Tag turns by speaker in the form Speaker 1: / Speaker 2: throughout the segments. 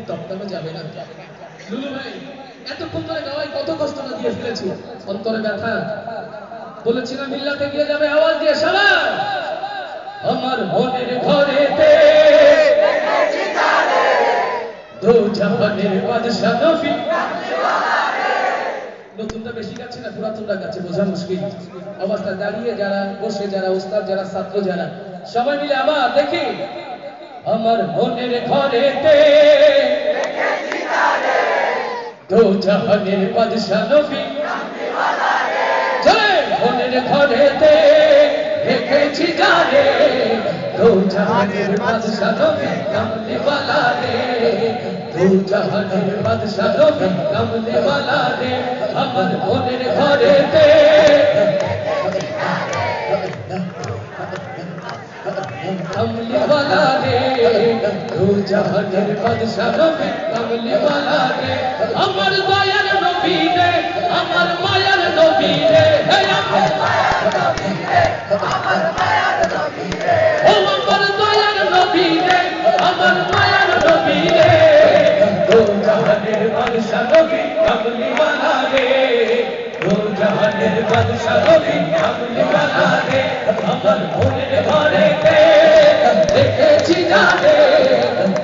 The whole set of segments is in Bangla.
Speaker 1: টপকানো যাবে না। লুলু ভাই এতক্ষণ ধরে গাওয়ায় কত কষ্ট না দিয়ে ফেলেছি, অন্তরে ব্যথা। বলেছিলাম মিল্লাতে গিয়ে যাবে আওয়াজ দিয়ে সবাই, আমার মনের ঘরেতে দো জাহানের বাদশা নবী। নতুনটা বেশি গাচ্ছে না পুরাতনটা গাচ্ছে বোঝা মুশকিল। অবস্থা দাঁড়িয়ে যারা, বসে যারা, উস্তাদ যারা, ছাত্র যারা, সবাই মিলে আবার দেখি, আমার মনের ঘরেতে দো জাহানের বাদশা নবী। চলে মনের ঘরেতে রেখেছি জানে দো জাহানের বাদশা নবী কামলি ওয়ালা রে, দো জাহানের বাদশা নবী কামলি ওয়ালা রে। আমার মনের ঘরেতে কামলি ওয়ালা রে, দো জাহানের বাদশা নবী কামলি ওয়ালা রে। আমার দয়ার নবী রে, আমার মায়ার নবী রে, হে আমার মায়ার নবী রে, আমার মায়ার নবী রে, ও আমার দয়ার নবী রে, আমার মায়ার নবী রে, দো জাহানের বাদশা নবী কামলি ওয়ালা রে, দো জাহানের বাদশা নবী কামলি ওয়ালা রে। আমার মনের ঘরেতে রেখেছি জানে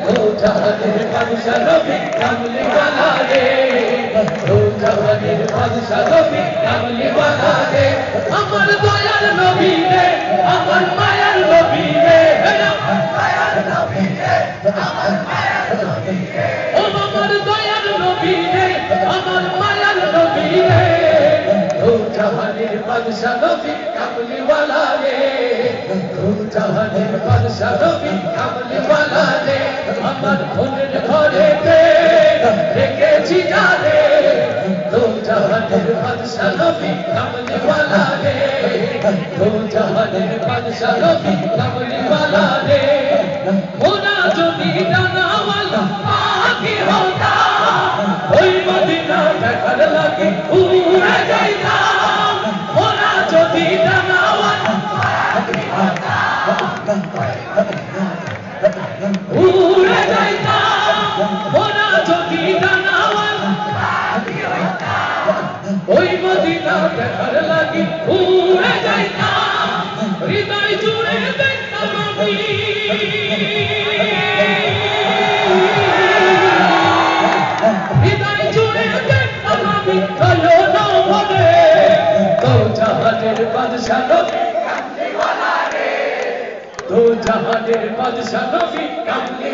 Speaker 1: দো জাহানের বাদশা নবী কামলি ওয়ালা রে, দো জাহানের বাদশা নবী কামলি ওয়ালা রে। আমার দয়ার নবী রে, আমার মায়ার নবী রে, আমার মায়ার নবী রে, আমার মায়ার নবী রে, ও আমার দয়ার নবী রে, আমার মায়ার নবী রে, দো জাহানের বাদশা নবী কামলি ওয়ালা রে, দো জাহানের বাদশা নবী কামলি ওয়ালা রে। আমার মনের ঘরেতে রেখেছি জানে দো জাহানের বাদশা নবী কামলি ওয়ালা রে, দো জাহানের বাদশা নবী কামলি ওয়ালা রে। মোরা যদি ডানাওয়ালা পাখি হতাম, ওই মদিনা দেখার লাগে উড়ে যাইতাম। মোরা যদি ডানাওয়ালা পাখি হতাম, উড়ে যাইতাম। মোরা যদি ডানাওয়ালা পাখি হতাম, ওই মদিনা দেখার লাগে উড়ে যাইতাম। হৃদয় জুড়ে দেখতাম আমি হৃদয় জুড়ে দেখতাম আমি নয়ন ভরে দো জাহানের বাদশা নবী কামলি ওয়ালা রে, দো জাহানের বাদশা নবী কামলি।